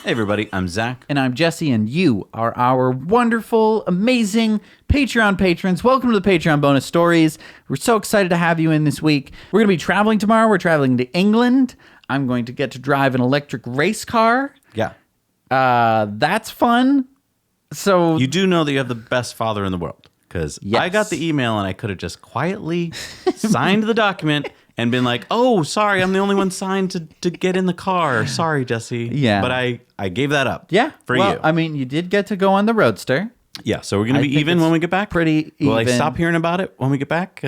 Hey everybody, I'm Zach. And I'm Jesse, and you are our wonderful, amazing Patreon patrons. Welcome to the Patreon bonus stories. We're so excited to have you in this week. We're going to be traveling tomorrow. We're traveling to England. I'm going to get to drive an electric race car. Yeah. That's fun. So You do know that you have the best father in the world, because Yes. I got the email and I could have just quietly signed the document and been like, oh, sorry, I'm the only one signed to get in the car. Sorry, Jesse. Yeah. But I gave that up. Yeah. For well, you. I mean, you did get to go on the Roadster. Yeah, so we're going to I be think even it's when we get back? pretty Will I even. stop hearing about it when we get back?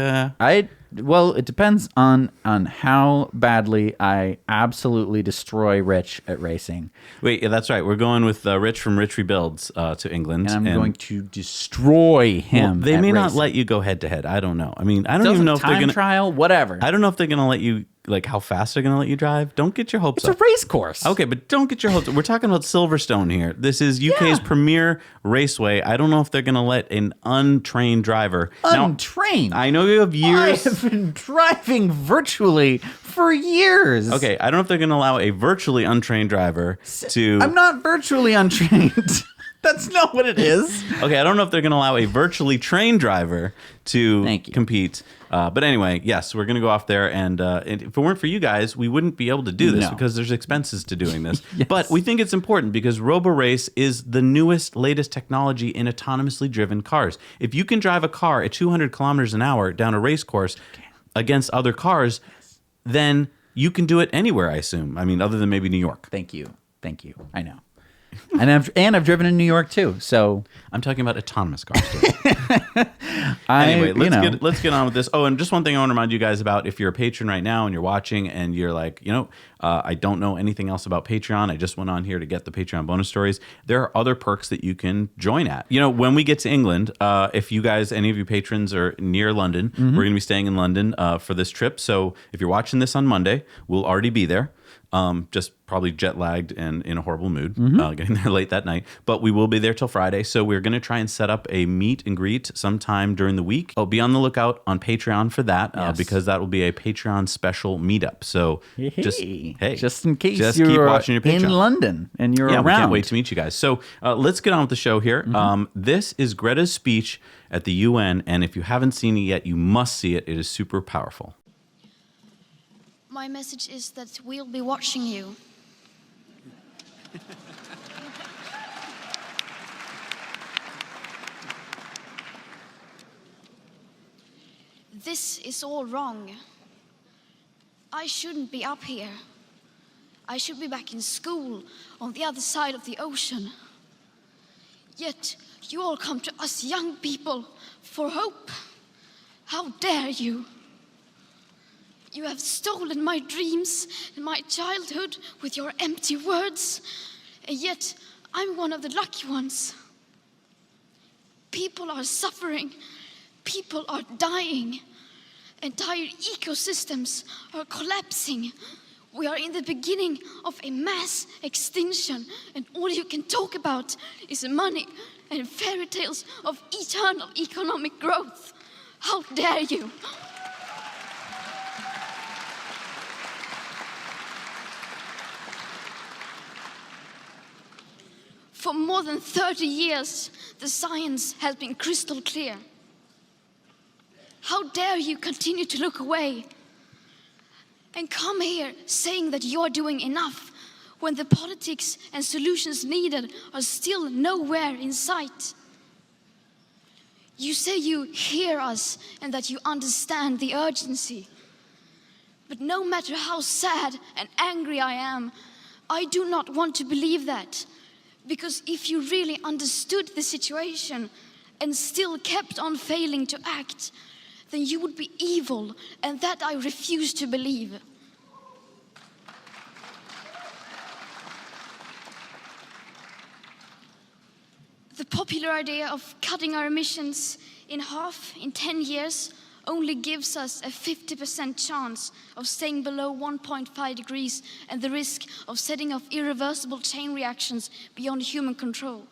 Well, it depends on how badly I absolutely destroy Rich at racing. Wait, yeah, that's right. We're going with Rich from Rich Rebuilds to England. And I'm going to destroy him. They at may not racing. let you go head to head. I don't know. I mean, I don't Doesn't even know if they're time going to... trial, whatever. I don't know if they're going to let you, like, how fast they're going to let you drive. Don't get your hopes It's a up. race course. Okay, but don't get your hopes up. We're talking about Silverstone here. This is UK's premier raceway. I don't know if they're going to let an untrained driver... Untrained. Now, I know you have years... I have been driving virtually for years. Okay, I don't know if they're going to allow a virtually untrained driver to... I'm not virtually untrained. That's not what it is. Okay, I don't know if they're going to allow a virtually trained driver to Thank you. compete. But anyway, yes, we're going to go off there. And if it weren't for you guys, we wouldn't be able to do this No. because there's expenses to doing this. Yes. But we think it's important because RoboRace is the newest, latest technology in autonomously driven cars. If you can drive a car at 200 kilometers an hour down a race course against other cars, then you can do it anywhere, I assume. I mean, other than maybe New York. Thank you. I know. And I've driven in New York too. So I'm talking about autonomous cars. anyway, Let's get on with this. Oh, and just one thing I want to remind you guys about: if you're a patron right now and you're watching and you're like, I don't know anything else about Patreon. I just went on here to get the Patreon bonus stories. There are other perks that you can join at. When we get to England, if you guys, any of you patrons, are near London, we're going to be staying in London for this trip. So if you're watching this on Monday, we'll already be there. Just probably jet lagged and in a horrible mood, getting there late that night. But we will be there till Friday. So we're going to try and set up a meet and greet sometime during the week. I'll be on the lookout on Patreon for that because that will be a Patreon special meetup. So just in case just you're keep watching your Patreon. in London and you're Yeah, around. we can't wait to meet you guys. So let's get on with the show here. This is Greta's speech at the UN. And if you haven't seen it yet, you must see it. It is super powerful. My message is that we'll be watching you. This is all wrong. I shouldn't be up here. I should be back in school on the other side of the ocean. Yet you all come to us young people for hope. How dare you? You have stolen my dreams and my childhood with your empty words, and yet I'm one of the lucky ones. People are suffering, people are dying, entire ecosystems are collapsing. We are in the beginning of a mass extinction, and all you can talk about is money and fairy tales of eternal economic growth. How dare you? For more than 30 years, the science has been crystal clear. How dare you continue to look away and come here saying that you're doing enough when the politics and solutions needed are still nowhere in sight? You say you hear us and that you understand the urgency. But no matter how sad and angry I am, I do not want to believe that. Because if you really understood the situation and still kept on failing to act, then you would be evil, and that I refuse to believe. The popular idea of cutting our emissions in half in 10 years only gives us a 50% chance of staying below 1.5 degrees and the risk of setting off irreversible chain reactions beyond human control.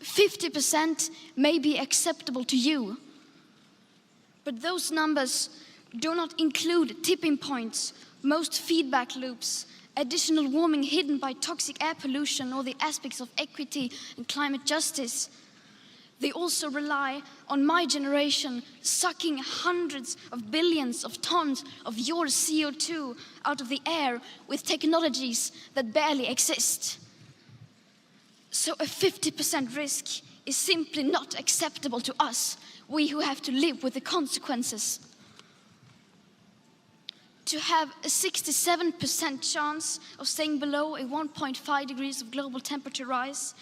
50% may be acceptable to you, but those numbers do not include tipping points, most feedback loops, additional warming hidden by toxic air pollution or the aspects of equity and climate justice. They also rely on my generation sucking hundreds of billions of tons of your CO2 out of the air with technologies that barely exist. So a 50% risk is simply not acceptable to us, we who have to live with the consequences. To have a 67% chance of staying below a 1.5 degrees of global temperature rise,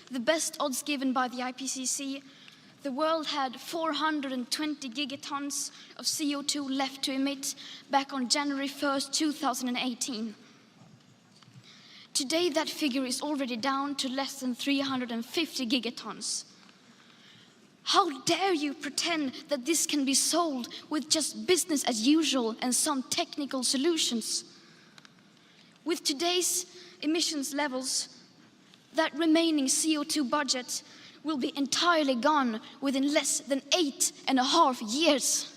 the best odds given by the IPCC, the world had 420 gigatons of CO2 left to emit back on January 1st, 2018. Today, that figure is already down to less than 350 gigatons. How dare you pretend that this can be solved with just business as usual and some technical solutions? With today's emissions levels, that remaining CO2 budget will be entirely gone within less than 8.5 years.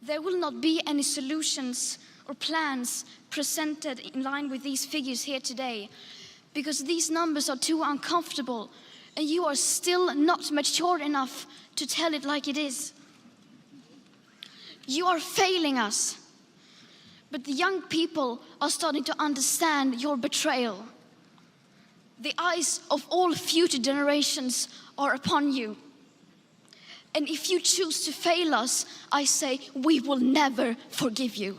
There will not be any solutions or plans presented in line with these figures here today, because these numbers are too uncomfortable and you are still not mature enough to tell it like it is. You are failing us, but the young people are starting to understand your betrayal. The eyes of all future generations are upon you. And if you choose to fail us, I say we will never forgive you.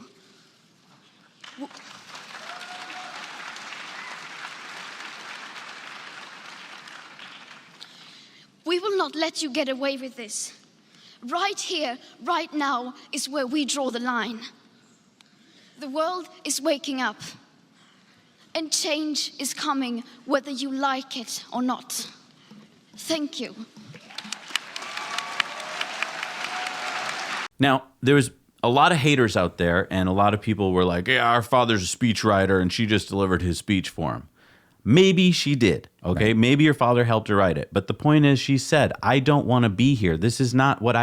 We will not let you get away with this. Right here, right now, is where we draw the line. The world is waking up, and change is coming whether you like it or not. Thank you. Now, there's a lot of haters out there, and a lot of people were like, yeah, our father's a speechwriter, and she just delivered his speech for him. Maybe she did, okay? Right. Maybe your father helped her write it. But the point is, she said, I don't want to be here. This is not what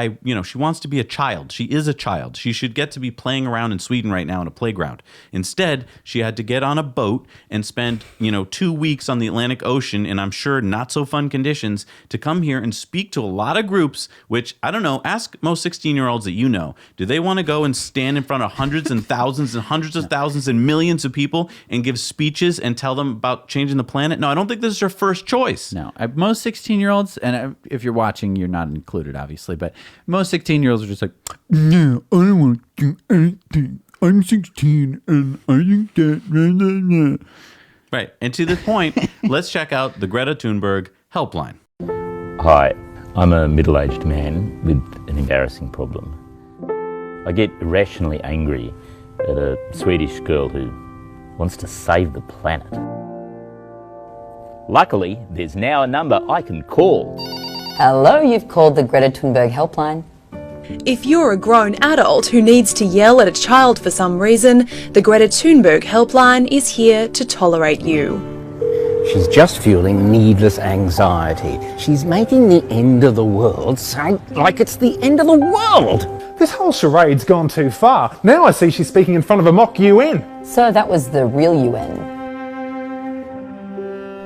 she wants to be a child. She is a child. She should get to be playing around in Sweden right now in a playground. Instead, she had to get on a boat and spend, 2 weeks on the Atlantic Ocean in, I'm sure, not so fun conditions to come here and speak to a lot of groups, which, I don't know, ask most 16-year-olds that you know. Do they want to go and stand in front of hundreds and thousands and hundreds of thousands and millions of people and give speeches and tell them about changing the planet? No, I don't think this is her first choice. No, most 16-year-olds, and if you're watching, you're not included, obviously, but most 16-year-olds are just like, no, I don't want to do anything. I'm 16 and I think that, blah, blah, blah. Right, and to this point, let's check out the Greta Thunberg helpline. Hi, I'm a middle-aged man with an embarrassing problem. I get irrationally angry at a Swedish girl who wants to save the planet. Luckily, there's now a number I can call. Hello, you've called the Greta Thunberg helpline. If you're a grown adult who needs to yell at a child for some reason, the Greta Thunberg helpline is here to tolerate you. She's just fueling needless anxiety. She's making the end of the world sound like it's the end of the world. This whole charade's gone too far. Now I see she's speaking in front of a mock UN. So that was the real UN.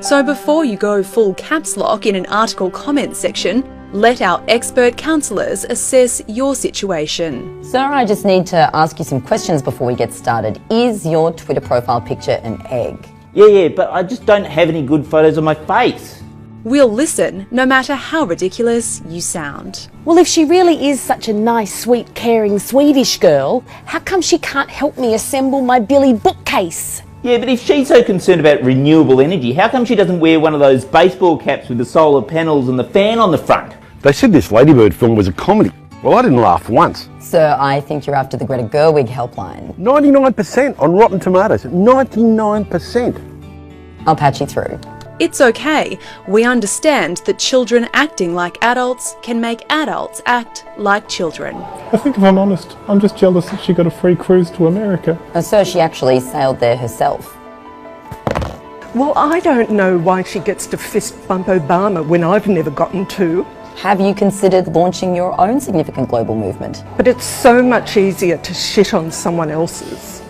So before you go full caps lock in an article comment section, let our expert counsellors assess your situation. Sir, I just need to ask you some questions before we get started. Is your Twitter profile picture an egg? Yeah, but I just don't have any good photos of my face. We'll listen, no matter how ridiculous you sound. Well, if she really is such a nice, sweet, caring Swedish girl, how come she can't help me assemble my Billy bookcase? Yeah, but if she's so concerned about renewable energy, how come she doesn't wear one of those baseball caps with the solar panels and the fan on the front? They said this Ladybird film was a comedy. Well, I didn't laugh once. Sir, I think you're after the Greta Gerwig helpline. 99% on Rotten Tomatoes. 99%. I'll patch you through. It's okay. We understand that children acting like adults can make adults act like children. I think if I'm honest, I'm just jealous that she got a free cruise to America. Oh, so she actually sailed there herself. Well, I don't know why she gets to fist bump Obama when I've never gotten to. Have you considered launching your own significant global movement? But it's so much easier to shit on someone else's.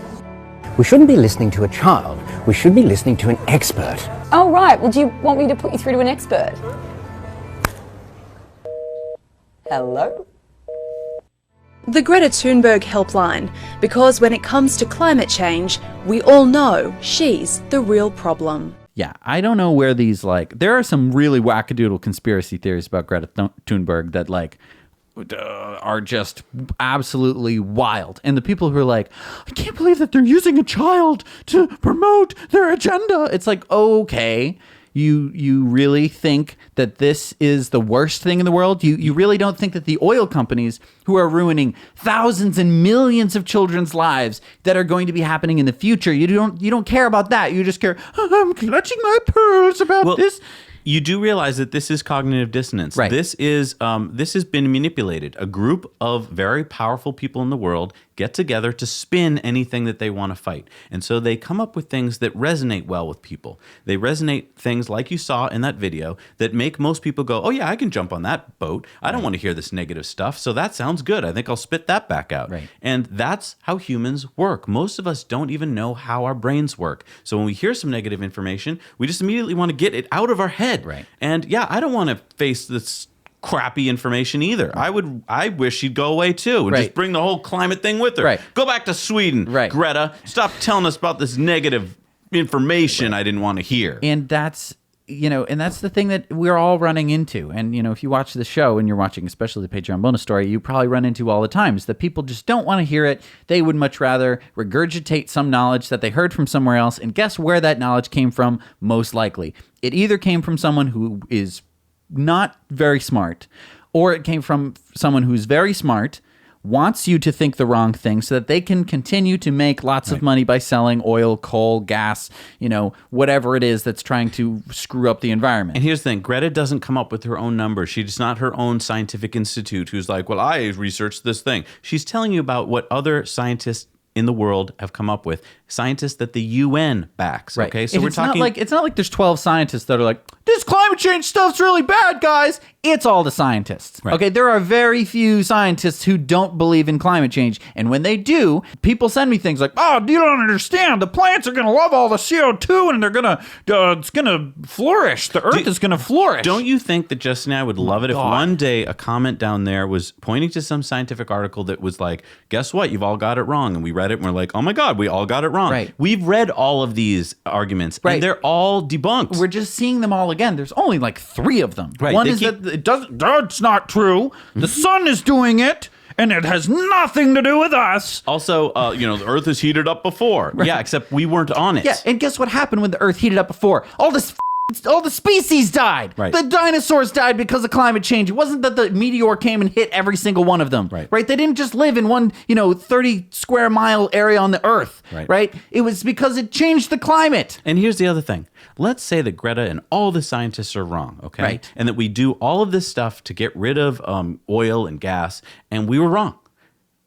We shouldn't be listening to a child. We should be listening to an expert. Oh, right. Well, do you want me to put you through to an expert? Hello? The Greta Thunberg helpline, because when it comes to climate change, we all know she's the real problem. Yeah, I don't know where these, like, there are some really wackadoodle conspiracy theories about Greta Thunberg that, like, are just absolutely wild. And the people who are like, I can't believe that they're using a child to promote their agenda. It's like, okay, you really think that this is the worst thing in the world? You really don't think that the oil companies who are ruining thousands and millions of children's lives that are going to be happening in the future, you don't care about that. You just care, I'm clutching my pearls about this. You do realize that this is cognitive dissonance. Right. This has been manipulated. A group of very powerful people in the world get together to spin anything that they want to fight. And so they come up with things that resonate well with people. They resonate things like you saw in that video that make most people go, oh yeah, I can jump on that boat. I don't want to hear this negative stuff. So that sounds good. I think I'll spit that back out. Right. And that's how humans work. Most of us don't even know how our brains work. So when we hear some negative information, we just immediately want to get it out of our head. Right. And yeah, I don't want to face this crappy information either. I wish she'd go away too and just bring the whole climate thing with her. Right. Go back to Sweden, Greta. Stop telling us about this negative information I didn't want to hear. And that's the thing that we're all running into. And, if you watch the show and you're watching, especially the Patreon bonus story, you probably run into all the times that people just don't want to hear it. They would much rather regurgitate some knowledge that they heard from somewhere else. And guess where that knowledge came from? Most likely. It either came from someone who is not very smart, or it came from someone who's very smart, wants you to think the wrong thing so that they can continue to make lots of money by selling oil, coal, gas, whatever it is that's trying to screw up the environment. And here's the thing, Greta doesn't come up with her own numbers. She's not her own scientific institute who's like, well, I researched this thing. She's telling you about what other scientists in the world have come up with, scientists that the UN backs. Right. Okay, so and we're it's talking. It's not like there's 12 scientists that are like, this climate change stuff's really bad, guys. It's all the scientists. Right. Okay, there are very few scientists who don't believe in climate change, and when they do, people send me things like, "Oh, you don't understand. The plants are going to love all the CO2, and they're gonna, it's going to flourish. The Earth is going to flourish." Don't you think that Justin and I would love it if one day a comment down there was pointing to some scientific article that was like, "Guess what? You've all got it wrong," and we read it and we're like, "Oh my God, we all got it wrong." Right. We've read all of these arguments, and they're all debunked. We're just seeing them all again. There's only like 3 of them. Right. One is that it doesn't. That's not true. The sun is doing it, and it has nothing to do with us. Also, the Earth is heated up before. Right. Yeah, except we weren't on it. Yeah, and guess what happened when the Earth heated up before? All the species died. Right. The dinosaurs died because of climate change. It wasn't that the meteor came and hit every single one of them. Right. They didn't just live in one, 30 square mile area on the Earth. Right. It was because it changed the climate. And here's the other thing. Let's say that Greta and all the scientists are wrong, okay? Right. And that we do all of this stuff to get rid of oil and gas, and we were wrong.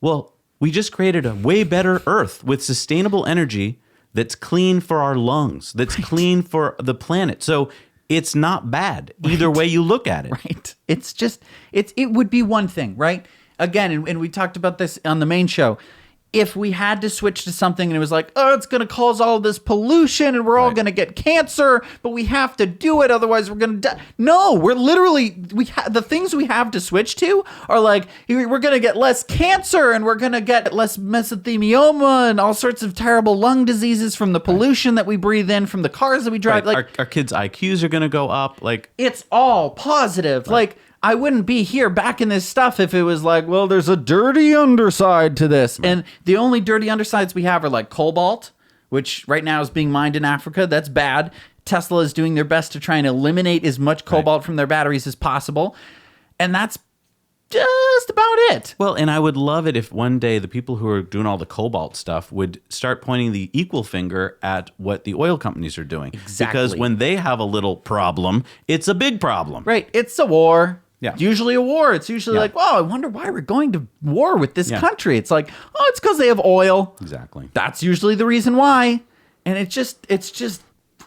Well, we just created a way better Earth with sustainable energy that's clean for our lungs, that's clean for the planet. So it's not bad either way you look at it. Right. It's just, it would be one thing, right? Again, and we talked about this on the main show. If we had to switch to something and it was like, oh, it's going to cause all this pollution and we're all going to get cancer, but we have to do it, otherwise we're going to die. No, we're literally, the things we have to switch to are like, we're going to get less cancer and we're going to get less mesothelioma and all sorts of terrible lung diseases from the pollution that we breathe in from the cars that we drive. Right. Like our kids' IQs are going to go up. Like, it's all positive. Like, I wouldn't be here backing this stuff if it was like, well, there's a dirty underside to this. Right. And the only dirty undersides we have are like cobalt, which right now is being mined in Africa. That's bad. Tesla is doing their best to try and eliminate as much cobalt from their batteries as possible. And that's just about it. Well, and I would love it if one day the people who are doing all the cobalt stuff would start pointing the equal finger at what the oil companies are doing. Exactly. Because when they have a little problem, it's a big problem. Right. It's a war. Yeah. It's usually a war. It's usually like, well, I wonder why we're going to war with this country. It's like, oh, it's because they have oil. Exactly. That's usually the reason why. And it's just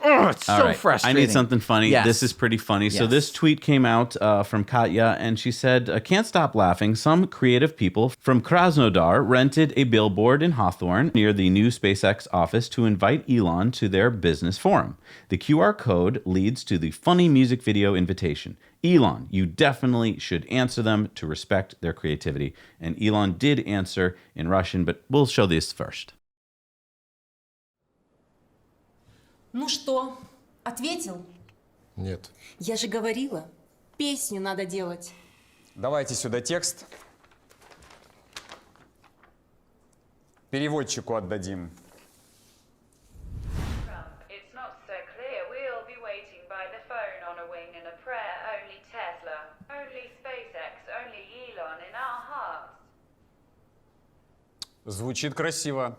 it's All so right. frustrating. I need something funny. Yes. This is pretty funny. So Yes. this tweet came out from Katya, and she said, "Can't stop laughing. Some creative people from Krasnodar rented a billboard in Hawthorne near the new SpaceX office to invite Elon to their business forum. The QR code leads to the funny music video invitation. Elon, you definitely should answer them to respect their creativity." And Elon did answer in Russian, but we'll show this first. Ну что, ответил? Нет. Я же говорила, песню надо делать. Давайте сюда текст. Переводчику отдадим. It's not so clear. We'll be waiting by the phone on a wing and a prayer. Only Tesla, only SpaceX, only Elon in our hearts. Звучит красиво.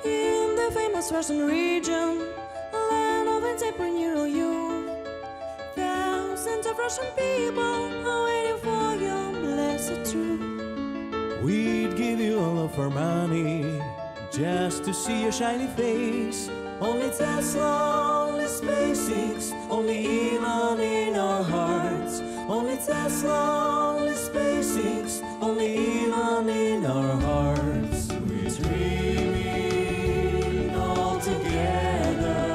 In the famous Russian region, land of entrepreneurial youth, thousands of Russian people are waiting for your blessed truth. We'd give you all of our money just to see your shiny face. Only Tesla, only SpaceX, only Elon in our hearts. Only Tesla, only SpaceX, only Elon in our hearts. We're dreaming all together.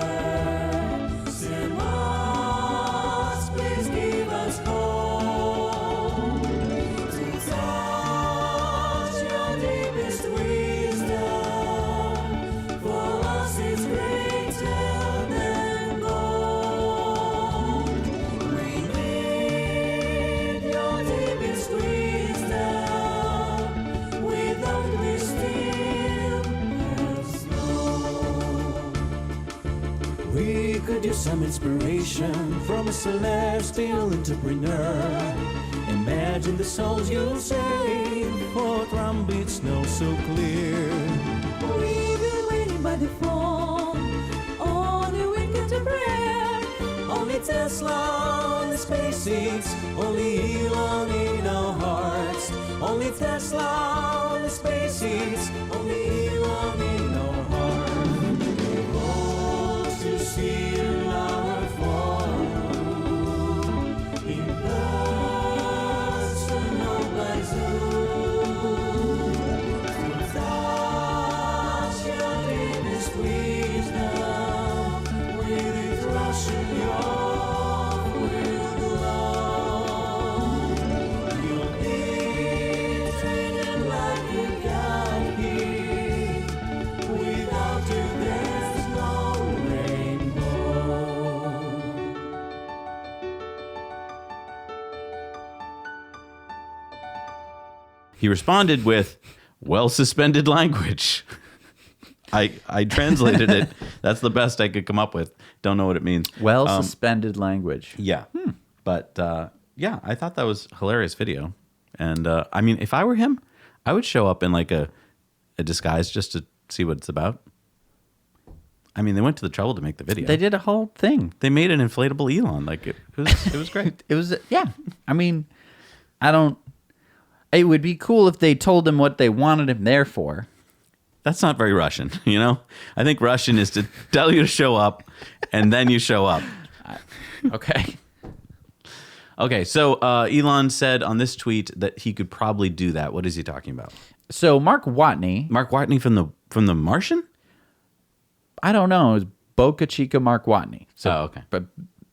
Simas, please give us hope to touch your deepest wisdom. For us, it's greater than gold. We need your deepest wisdom. Without we still have snow. We could use some inspiration from a celestial entrepreneur. Imagine the souls you'll save for trumpet snow so clear. We've been waiting by the phone, on the weekend to prayer. Only Tesla, only SpaceX, only Elon in our hearts. Only Tesla, only SpaceX, only Elon in our hearts. We hope to see you our forum in person or by Zoom. To touch your deepest wisdom with its Russian yoke will glow. You'll be treated like a god here. Without you, there's no rainbow. He responded with, "Well suspended language." I translated it. That's the best I could come up with. Don't know what it means. Well suspended language. Yeah. But yeah, I thought that was a hilarious video. And I mean, if I were him, I would show up in like a disguise just to see what it's about. I mean, they went to the trouble to make the video. They did a whole thing. They made an inflatable Elon. Like it was great. It was, yeah. I mean, it would be cool if they told him what they wanted him there for. That's not very Russian, you know? I think Russian is to tell you to show up, and then you show up. Okay. Okay, so Elon said on this tweet that he could probably do that. What is he talking about? So Mark Watney. Mark Watney from the Martian? I don't know. It was Boca Chica Mark Watney. So, okay. But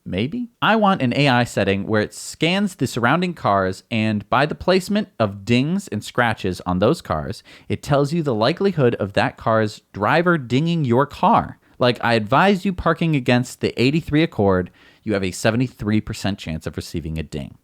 maybe? I want an AI setting where it scans the surrounding cars, and by the placement of dings and scratches on those cars, it tells you the likelihood of that car's driver dinging your car. Like, I advise you parking against the 83 Accord, you have a 73% chance of receiving a ding.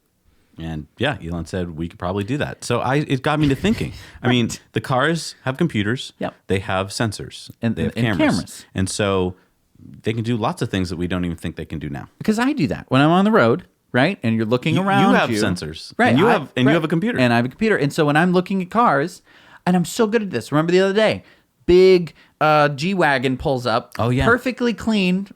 And yeah, Elon said we could probably do that. So it got me to thinking. I mean, the cars have computers. Yep. They have sensors. And they have and cameras. And so they can do lots of things that we don't even think they can do now. Because I do that when I'm on the road, right? And you're looking around. You have sensors. Right? And you have a computer. And I have a computer. And so when I'm looking at cars, and I'm so good at this. Remember the other day, big G-Wagon pulls up. Oh, yeah. Perfectly clean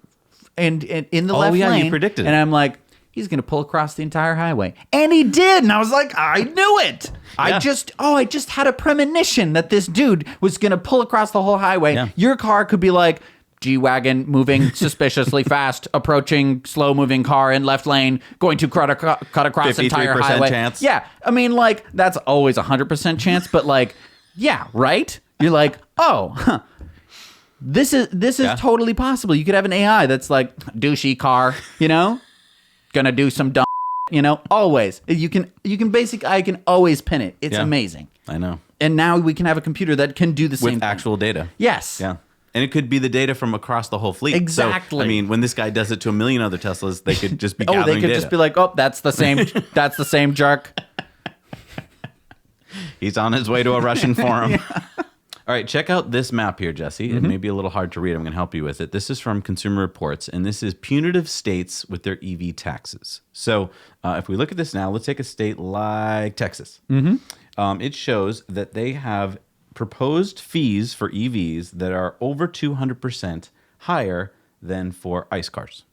and in the Oh, left yeah, lane. you predicted it. And I'm like, he's going to pull across the entire highway. And he did. And I was like, I knew it. Yeah. I just had a premonition that this dude was going to pull across the whole highway. Yeah. Your car could be like, G-Wagon moving suspiciously fast, approaching slow-moving car in left lane, going to cut across the entire 53% highway. chance. Yeah, I mean, like, that's always 100% chance, but like, yeah, right? You're like, oh, huh. This is totally possible. You could have an AI that's like, douchey car, you know? Gonna do some dumb, you know? Always. I can always pin it. It's amazing. I know. And now we can have a computer that can do the same With thing. actual data. Yes. Yeah. And it could be the data from across the whole fleet. Exactly. So, I mean, when this guy does it to a million other Teslas, they could just be Oh, gathering they could data. just be like, oh, that's the same jerk. He's on his way to a Russian forum. All right, check out this map here, Jesse. Mm-hmm. It may be a little hard to read. I'm going to help you with it. This is from Consumer Reports, and this is punitive states with their EV taxes. So if we look at this now, let's take a state like Texas. Mm-hmm. It shows that they have proposed fees for EVs that are over 200% higher than for ICE cars.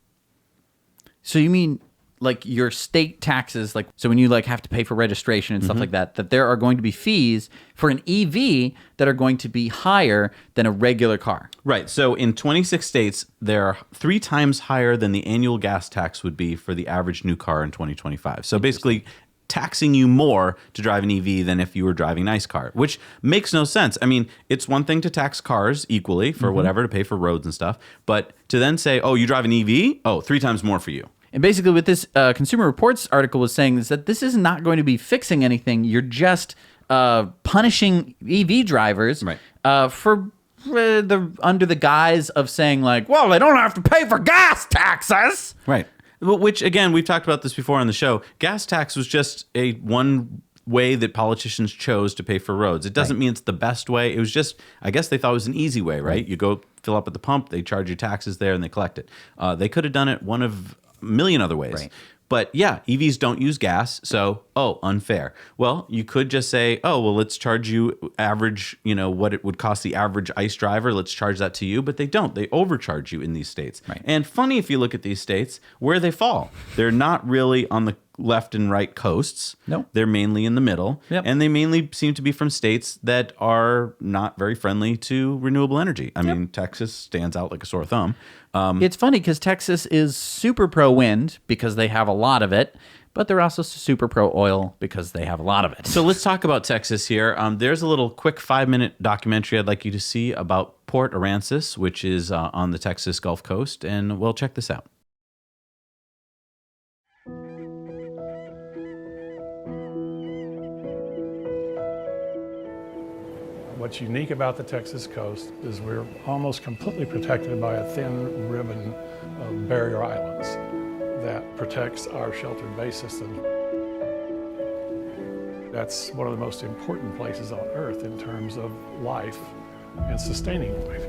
So you mean like your state taxes, like so when you like have to pay for registration and stuff like that there are going to be fees for an EV that are going to be higher than a regular car. Right. So in 26 states, they're 3 times higher than the annual gas tax would be for the average new car in 2025. So basically taxing you more to drive an EV than if you were driving an ICE car, which makes no sense. I mean, it's one thing to tax cars equally for whatever, to pay for roads and stuff, but to then say, oh, you drive an EV? Oh, 3 times more for you. And basically what this Consumer Reports article was saying is that this is not going to be fixing anything. You're just punishing EV drivers for under the guise of saying like, well, they don't have to pay for gas taxes. Right. Which, again, we've talked about this before on the show. Gas tax was just one way that politicians chose to pay for roads. It doesn't mean it's the best way. It was just, I guess they thought it was an easy way, right? You go fill up at the pump, they charge you taxes there, and they collect it. They could have done it one of a million other ways. Right. But yeah, EVs don't use gas, so, unfair. Well, you could just say, let's charge you average, what it would cost the average ICE driver, let's charge that to you, but they don't. They overcharge you in these states. Right. And funny if you look at these states, where they fall. They're not really on the left and right coasts. Nope. They're mainly in the middle. Yep. And they mainly seem to be from states that are not very friendly to renewable energy. I mean, Texas stands out like a sore thumb. It's funny because Texas is super pro wind because they have a lot of it, but they're also super pro oil because they have a lot of it. So let's talk about Texas here. There's a little quick 5-minute documentary I'd like you to see about Port Aransas, which is on the Texas Gulf Coast. And we'll check this out. What's unique about the Texas coast is we're almost completely protected by a thin ribbon of barrier islands that protects our sheltered bay system. That's one of the most important places on Earth in terms of life and sustaining life.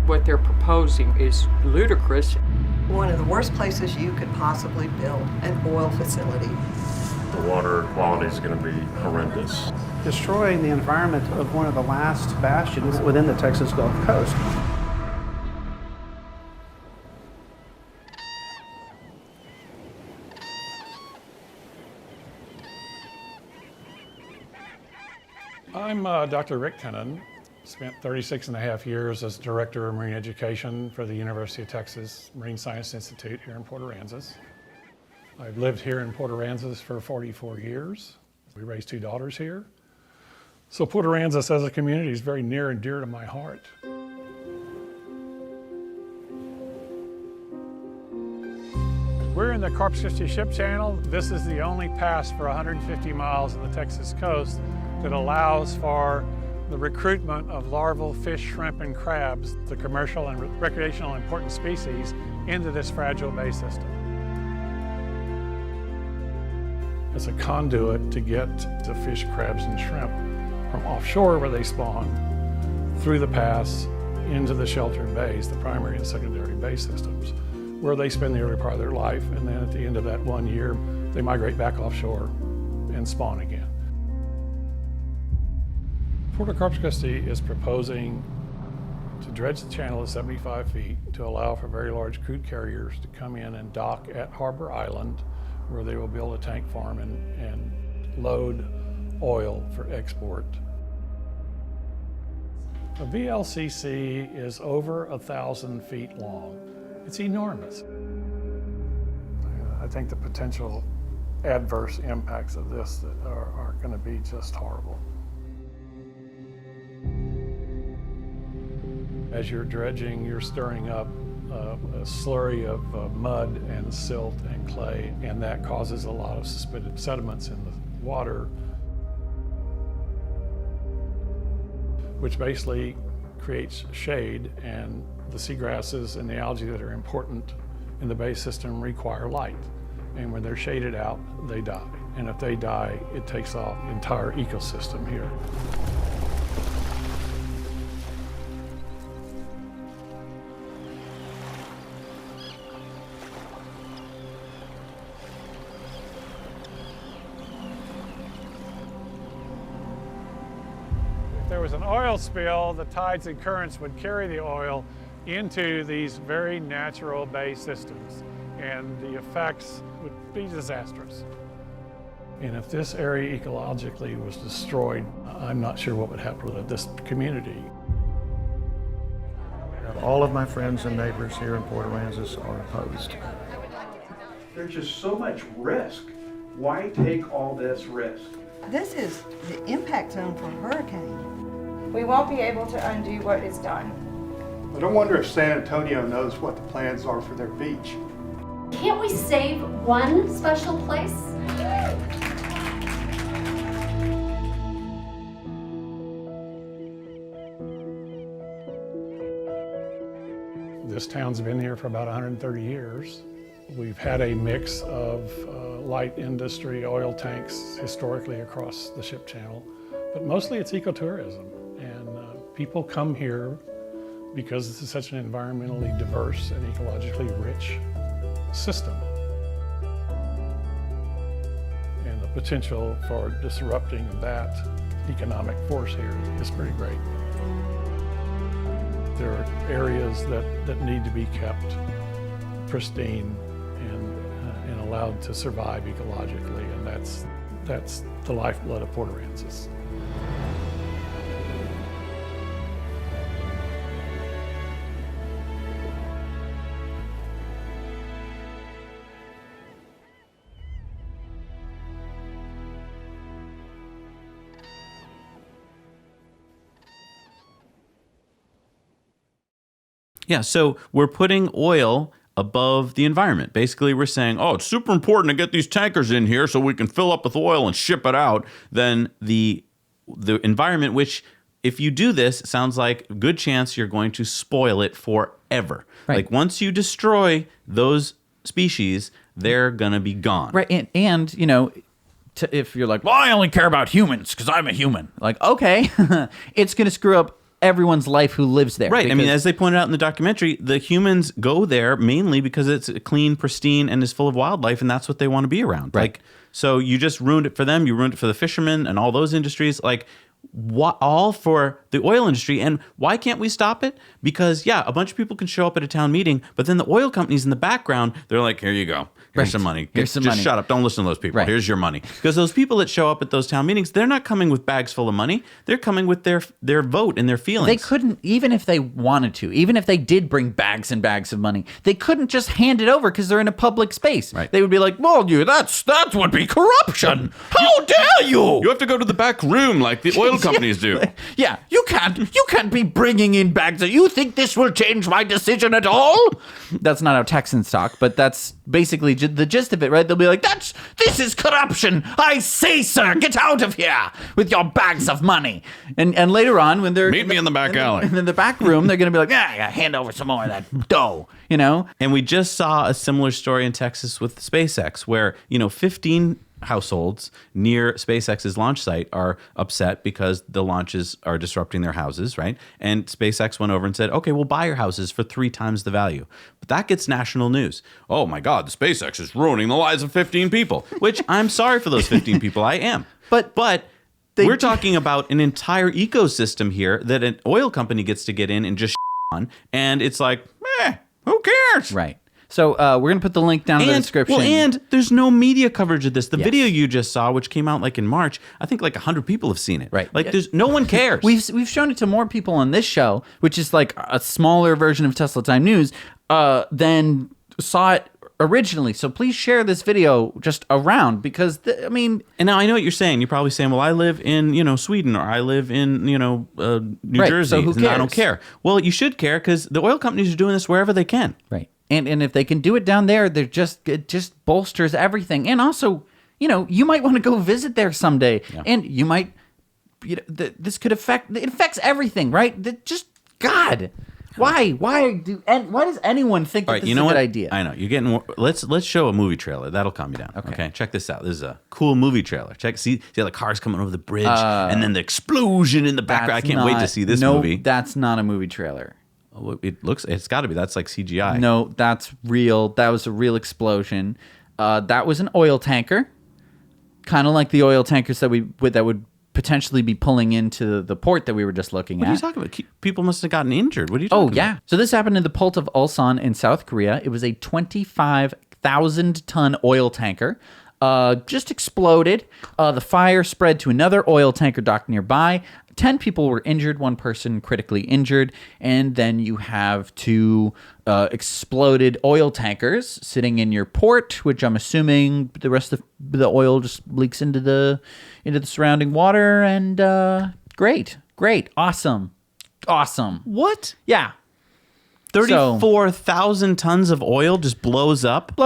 What they're proposing is ludicrous. One of the worst places you could possibly build an oil facility. The water quality is going to be horrendous. Destroying the environment of one of the last bastions within the Texas Gulf Coast. I'm Dr. Rick Kennan. Spent 36 and a half years as Director of Marine Education for the University of Texas Marine Science Institute here in Port Aransas. I've lived here in Port Aransas for 44 years. We raised 2 daughters here. So Port Aransas as a community is very near and dear to my heart. We're in the Corpus Christi Ship Channel. This is the only pass for 150 miles of the Texas coast that allows for the recruitment of larval fish, shrimp, and crabs, the commercial and recreational important species, into this fragile bay system. It's a conduit to get the fish, crabs, and shrimp from offshore where they spawn through the pass into the sheltered bays, the primary and secondary bay systems, where they spend the early part of their life, and then at the end of that 1 year, they migrate back offshore and spawn again. Port of Corpus Christi is proposing to dredge the channel at 75 feet to allow for very large crude carriers to come in and dock at Harbor Island, where they will build a tank farm and load oil for export. A VLCC is over 1,000 feet long. It's enormous. I think the potential adverse impacts of this are going to be just horrible. As you're dredging, you're stirring up a slurry of mud and silt and clay, and that causes a lot of suspended sediments in the water, which basically creates shade, and the seagrasses and the algae that are important in the bay system require light. And when they're shaded out, they die. And if they die, it takes off the entire ecosystem here. If there was an oil spill, the tides and currents would carry the oil into these very natural bay systems, and the effects would be disastrous. And if this area ecologically was destroyed, I'm not sure what would happen with this community. All of my friends and neighbors here in Port Aransas are opposed. There's just so much risk. Why take all this risk? This is the impact zone for a hurricane. We won't be able to undo what is done. I don't wonder if San Antonio knows what the plans are for their beach. Can't we save one special place? This town's been here for about 130 years. We've had a mix of light industry, oil tanks historically across the ship channel, but mostly it's ecotourism. And people come here because this is such an environmentally diverse and ecologically rich system. And the potential for disrupting that economic force here is pretty great. There are areas that need to be kept pristine and allowed to survive ecologically, and that's the lifeblood of Port Aransas. Yeah, so we're putting oil above the environment. Basically, we're saying, oh, it's super important to get these tankers in here so we can fill up with oil and ship it out. Then the environment, which if you do this, sounds like a good chance you're going to spoil it forever. Right. Like once you destroy those species, they're going to be gone. Right. And you know, if you're like, well, I only care about humans because I'm a human. Like, okay, it's going to screw up everyone's life who lives there. Right. I mean, as they pointed out in the documentary, the humans go there mainly because it's clean, pristine, and is full of wildlife, and that's what they want to be around. Right. Like, so you just ruined it for them. You ruined it for the fishermen and all those industries. Like, all for the oil industry. And why can't we stop it? Because, yeah, a bunch of people can show up at a town meeting, but then the oil companies in the background, they're like, here you go. Here's some money. Just shut up. Don't listen to those people. Right. Here's your money. Because those people that show up at those town meetings, they're not coming with bags full of money. They're coming with their vote and their feelings. They couldn't, even if they wanted to, even if they did bring bags and bags of money, they couldn't just hand it over because they're in a public space. Right. They would be like, well, that would be corruption. How dare you? You have to go to the back room like the oil companies do. Yeah, you can't be bringing in bags. You think this will change my decision at all? That's not how Texans talk, but that's basically the gist of it, right? They'll be like, this is corruption. I say, sir, get out of here with your bags of money. And later on, when they're meet me in the back alley, in the back room, they're going to be like, I gotta hand over some more of that dough, you know? And we just saw a similar story in Texas with SpaceX, where 15 households near SpaceX's launch site are upset because the launches are disrupting their houses, right? And SpaceX went over and said, okay, we'll buy your houses for 3 times the value. But that gets national news. Oh my God, the SpaceX is ruining the lives of 15 people, which I'm sorry for those 15 people. I am. But We're talking about an entire ecosystem here that an oil company gets to get in and just on, and it's like, who cares? Right. So we're going to put the link down in the description. Well, and there's no media coverage of this. The video you just saw, which came out like in March, I think like 100 people have seen it. Right. Like there's no one cares. We've shown it to more people on this show, which is like a smaller version of Tesla Time News, than saw it originally. So please share this video just around because, And now I know what you're saying. You're probably saying, well, I live in, Sweden or I live in, New Jersey. So who and I don't cares? care. Well, you should care because the oil companies are doing this wherever they can. Right. And if they can do it down there, it just bolsters everything. And also, you might want to go visit there someday. Yeah. And you might, this could it affects everything, right? God. Why does anyone think that this is a good idea? I know. You're getting let's show a movie trailer. That'll calm you down. Okay. Check this out. This is a cool movie trailer. See how the cars coming over the bridge and then the explosion in the background. I can't wait to see this movie. That's not a movie trailer. It's got to be. That's like CGI. No, that's real. That was a real explosion. That was an oil tanker. Kind of like the oil tankers that would potentially be pulling into the port that we were just looking at. What are you talking about? People must have gotten injured. What are you talking about? Oh, yeah. So this happened in the port of Ulsan in South Korea. It was a 25,000-ton oil tanker. Just exploded. The fire spread to another oil tanker docked nearby. 10 people were injured, 1 person critically injured. And then you have 2 exploded oil tankers sitting in your port, which I'm assuming the rest of the oil just leaks into the surrounding water. And great. Awesome. What? Yeah. 34,000 tons of oil just blows up?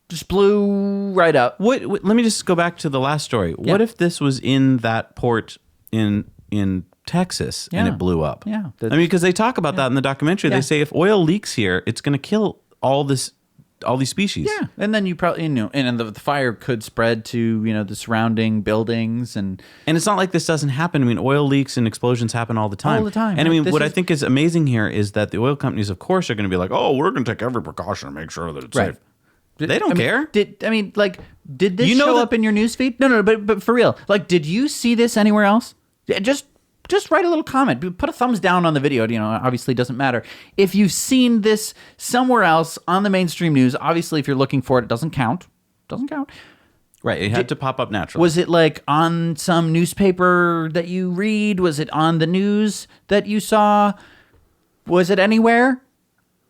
Just blew right up. What? Let me just go back to the last story. Yeah. What if this was in that port in Texas and it blew up? Yeah. Because they talk about that in the documentary. Yeah. They say if oil leaks here, it's going to kill all these species. Yeah, and then you probably and the fire could spread to the surrounding buildings and it's not like this doesn't happen. Oil leaks and explosions happen all the time. All the time. And what I think is amazing here is that the oil companies, of course, are going to be like, oh, we're going to take every precaution to make sure that it's safe. They don't care. Did this show up in your newsfeed? No, but for real, did you see this anywhere else? Yeah, just write a little comment. Put a thumbs down on the video. Obviously it doesn't matter. If you've seen this somewhere else on the mainstream news, obviously if you're looking for it, it doesn't count. Right. It had to pop up naturally. Was it on some newspaper that you read? Was it on the news that you saw? Was it anywhere?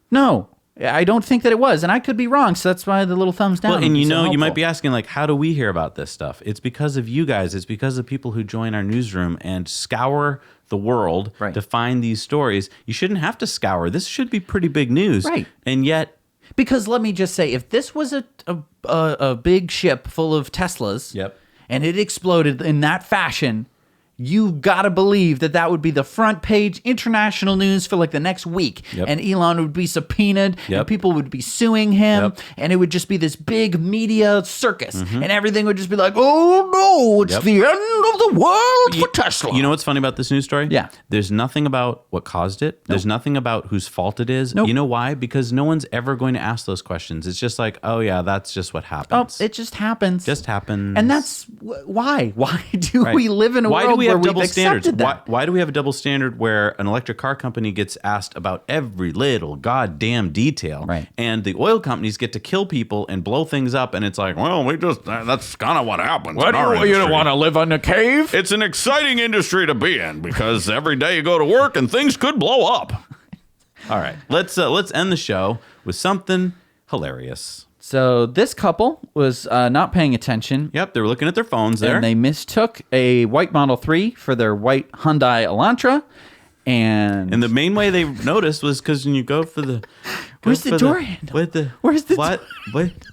No. I don't think that it was, and I could be wrong, so that's why the little thumbs down. Well, and you might be asking, how do we hear about this stuff? It's because of you guys. It's because of people who join our newsroom and scour the world to find these stories. You shouldn't have to scour. This should be pretty big news. Right. And yet... Because let me just say, if this was a big ship full of Teslas, and it exploded in that fashion... You gotta believe that would be the front page international news for the next week. And Elon would be subpoenaed and people would be suing him and it would just be this big media circus and everything would just be like, oh no, it's the end of the world for Tesla. You know what's funny about this news story? Yeah. There's nothing about what caused it. There's nothing about whose fault it is. You know why? Because no one's ever going to ask those questions. It's just oh yeah, that's just what happens. Oh, it just happens. Just happens. And that's why. Why do we live in a world where double standards? That? Why do we have a double standard where an electric car company gets asked about every little goddamn detail, and the oil companies get to kill people and blow things up, and it's well, that's kind of what happens. What, you don't want to live in a cave? It's an exciting industry to be in because every day you go to work and things could blow up. All right, let's end the show with something hilarious. So this couple was not paying attention. Yep, they were looking at their phones there. And they mistook a white Model 3 for their white Hyundai Elantra. And the main way they noticed was because when you go for the... Where's the door handle? Where's the what?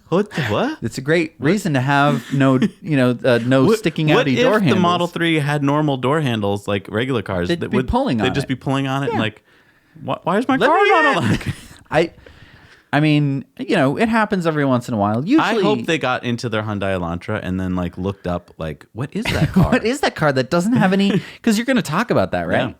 What? It's a great reason to have no sticking out door handles. What if the Model 3 had normal door handles like regular cars? They'd be pulling on it. They'd just be pulling on it and why is my car not on? I mean, it happens every once in a while. Usually, I hope they got into their Hyundai Elantra and then looked up what is that car? What is that car that doesn't have any? Because you're going to talk about that, right? Yeah.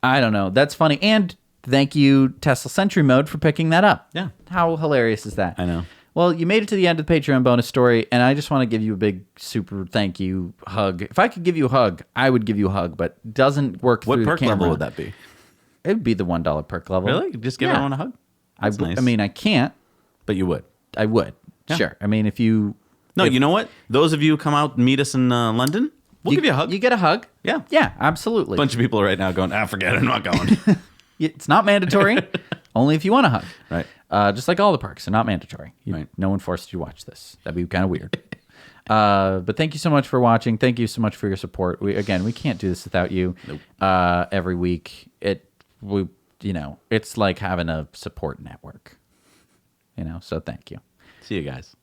I don't know. That's funny. And thank you, Tesla Sentry Mode, for picking that up. Yeah. How hilarious is that? I know. Well, you made it to the end of the Patreon bonus story, and I just want to give you a big super thank you hug. If I could give you a hug, I would give you a hug, but it doesn't work What through perk the camera. level would that be? It would be the $1 perk level. Really? Just give everyone a hug? That's nice. I mean, I can't. But you would. I would. Yeah. Sure. I mean, if you... No, you know what? Those of you who come out and meet us in London, we'll give you a hug. You get a hug. Yeah. Yeah, absolutely. A bunch of people right now going, forget it, I'm not going. It's not mandatory. Only if you want a hug. Right. Just like all the perks, they're not mandatory. Right. No one forced you to watch this. That'd be kind of weird. But thank you so much for watching. Thank you so much for your support. We can't do this without you. Nope. Every week, it's like having a support network. So thank you. See you guys.